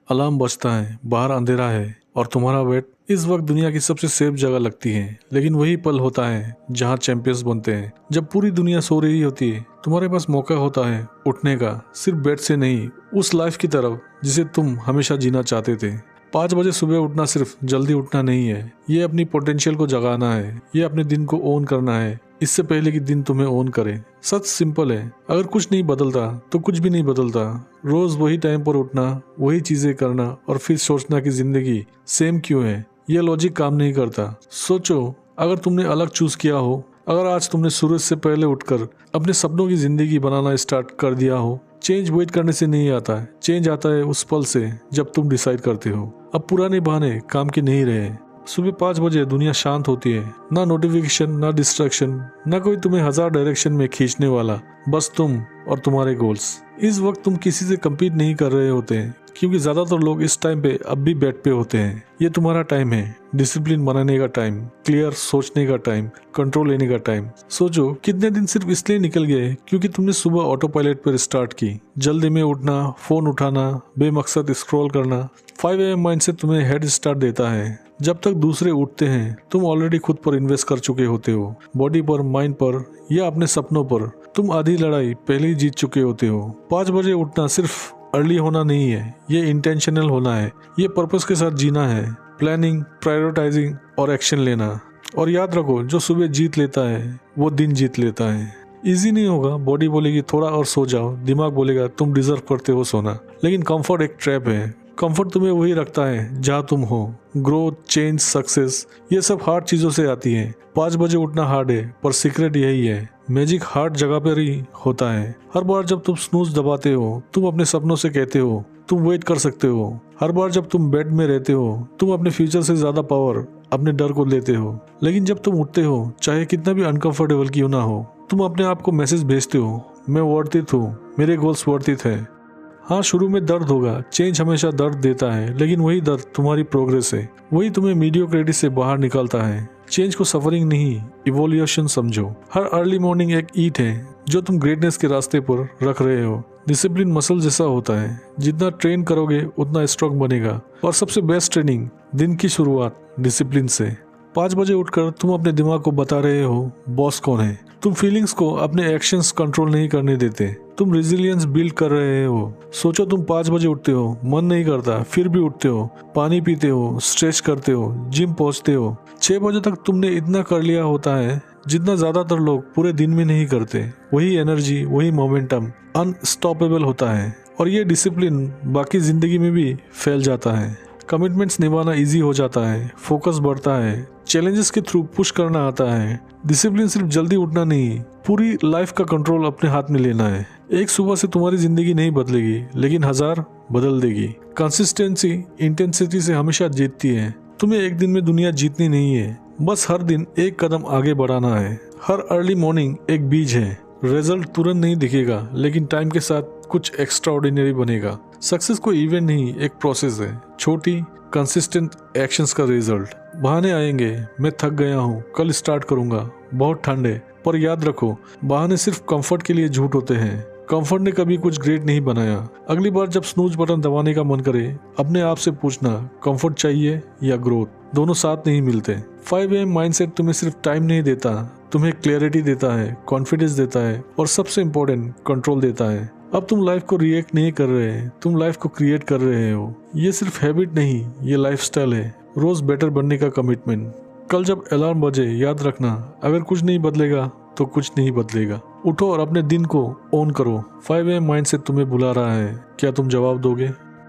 Alarm बजता है, बाहर अंधेरा है और तुम्हारा बेड इस वक्त दुनिया की सबसे सेफ जगह लगती है। लेकिन वही पल होता है जहाँ चैंपियंस बनते हैं। जब पूरी दुनिया सो रही होती है, तुम्हारे पास मौका होता है उठने का, सिर्फ बेड से नहीं, उस लाइफ की तरफ जिसे तुम हमेशा जीना चाहते थे। 5 बजे सुबह उठना सिर्फ जल्दी उठना नहीं है, ये अपनी पोटेंशियल को जगाना है, ये अपने दिन को ओन करना है इससे पहले कि दिन तुम्हें ओन करे। सच सिंपल है, अगर कुछ नहीं बदलता तो कुछ भी नहीं बदलता। रोज वही टाइम पर उठना, वही चीजें करना और फिर सोचना कि जिंदगी सेम क्यों है, ये लॉजिक काम नहीं करता। सोचो, अगर तुमने अलग चूज किया हो, अगर आज तुमने सूरज से पहले उठकर अपने सपनों की जिंदगी बनाना स्टार्ट कर दिया हो। चेंज वेट करने से नहीं आता है, चेंज आता है उस पल से जब तुम डिसाइड करते हो अब पुराने बहाने काम के नहीं रहे। सुबह 5 बजे दुनिया शांत होती है, ना नोटिफिकेशन, ना डिस्ट्रैक्शन, ना कोई तुम्हें 1000 डायरेक्शन में खींचने वाला, बस तुम और तुम्हारे गोल्स। इस वक्त तुम किसी से कम्पीट नहीं कर रहे होते, क्योंकि ज्यादातर लोग इस टाइम पे अब भी बेड पे होते हैं। ये तुम्हारा टाइम है, डिसिप्लिन बनाने का टाइम, क्लियर सोचने का टाइम, कंट्रोल लेने का टाइम। सोचो कितने दिन सिर्फ इसलिए निकल गए क्योंकि तुमने सुबह ऑटो पायलट पर स्टार्ट की। जल्दी में उठना, फोन उठाना, बेमकसद स्क्रॉल करना। 5 AM माइंड से तुम्हें हेड स्टार्ट देता है। जब तक दूसरे उठते हैं तुम ऑलरेडी खुद पर इन्वेस्ट कर चुके होते हो, बॉडी पर, माइंड पर या अपने सपनों पर। तुम आधी लड़ाई पहले ही जीत चुके होते हो। 5 बजे उठना सिर्फ अर्ली होना नहीं है, ये इंटेंशनल होना है, ये पर्पस के साथ जीना है, प्लानिंग, प्रायोरिटाइजिंग और एक्शन लेना। और याद रखो, जो सुबह जीत लेता है वो दिन जीत लेता है। इजी नहीं होगा, बॉडी बोलेगी थोड़ा और सो जाओ, दिमाग बोलेगा तुम डिजर्व करते हो सोना। लेकिन कंफर्ट एक ट्रैप है, कंफर्ट तुम्हें वही रखता है जहाँ तुम हो। ग्रोथ, चेंज, सक्सेस, ये सब हार्ड चीजों से आती है। 5 बजे उठना हार्ड है, पर सीक्रेट यही है, मैजिक हार्ड जगह पर ही होता है। हर बार जब तुम स्नूज दबाते हो, तुम अपने सपनों से कहते हो तुम वेट कर सकते हो। हर बार जब तुम बेड में रहते हो, तुम अपने फ्यूचर से ज्यादा पावर अपने डर को लेते हो। लेकिन जब तुम उठते हो, चाहे कितना भी अनकंफर्टेबल क्यों ना हो, तुम अपने आप को मैसेज भेजते हो, मैं वर्थ इट हूँ, मेरे गोल्स वर्थ इट है। हाँ, शुरू में दर्द होगा, चेंज हमेशा दर्द देता है, लेकिन वही दर्द तुम्हारी प्रोग्रेस है, वही तुम्हें मीडियोक्रिटी से बाहर निकालता है। चेंज को सफरिंग नहीं, इवोल्यूशन समझो। हर अर्ली मॉर्निंग एक ईट है जो तुम ग्रेटनेस के रास्ते पर रख रहे हो। डिसिप्लिन मसल जैसा होता है, जितना ट्रेन करोगे उतना स्ट्रॉन्ग बनेगा। और सबसे बेस्ट ट्रेनिंग, दिन की शुरुआत डिसिप्लिन से। 5 बजे उठकर तुम अपने दिमाग को बता रहे हो बॉस कौन है। तुम फीलिंग्स को अपने एक्शंस कंट्रोल नहीं करने देते, तुम रेजिलियंस बिल्ड कर रहे हो। सोचो, तुम 5 बजे उठते हो, मन नहीं करता, फिर भी उठते हो, पानी पीते हो, स्ट्रेच करते हो, जिम पहुंचते हो। 6 बजे तक तुमने इतना कर लिया होता है जितना ज्यादातर लोग पूरे दिन में नहीं करते। वही एनर्जी, वही मोमेंटम अनस्टॉपेबल होता है। और ये डिसिप्लिन बाकी जिंदगी में भी फैल जाता है। कमिटमेंट्स निभाना इजी हो जाता है, फोकस बढ़ता है, चैलेंजेस के थ्रू पुश करना आता है। डिसिप्लिन सिर्फ जल्दी उठना नहीं, पूरी लाइफ का कंट्रोल अपने हाथ में लेना है। एक सुबह से तुम्हारी जिंदगी नहीं बदलेगी, लेकिन 1000 बदल देगी। कंसिस्टेंसी इंटेंसिटी से हमेशा जीतती है। तुम्हें एक दिन में दुनिया जीतनी नहीं है, बस हर दिन एक कदम आगे बढ़ाना है। हर अर्ली मॉर्निंग एक बीज है, रिजल्ट तुरंत नहीं दिखेगा, लेकिन टाइम के साथ कुछ एक्स्ट्रा ऑर्डिनरी बनेगा। सक्सेस कोई इवेंट नहीं, एक प्रोसेस है, छोटी कंसिस्टेंट एक्शंस का रिजल्ट। बहाने आएंगे, मैं थक गया हूँ, कल स्टार्ट करूंगा, बहुत ठंड है, पर याद रखो, बहाने सिर्फ कंफर्ट के लिए झूठ होते हैं। कंफर्ट ने कभी कुछ ग्रेट नहीं बनाया। अगली बार जब स्नूज बटन दबाने का मन करे, अपने आप से पूछना, कंफर्ट चाहिए या ग्रोथ, दोनों साथ नहीं मिलते। 5 AM माइंडसेट तुम्हें सिर्फ टाइम नहीं देता, तुम्हें क्लैरिटी देता है, कॉन्फिडेंस देता है और सबसे इम्पोर्टेंट, कंट्रोल देता है। अब तुम लाइफ को रिएक्ट नहीं कर रहे, तुम लाइफ को क्रिएट कर रहे हो। ये सिर्फ हैबिट नहीं, ये लाइफस्टाइल है, रोज बेटर बनने का कमिटमेंट। कल जब अलार्म बजे, याद रखना, अगर कुछ नहीं बदलेगा तो कुछ नहीं बदलेगा। उठो और अपने दिन को ओन करो। 5 AM माइंडसेट तुम्हें बुला रहा है, क्या तुम जवाब दोगे?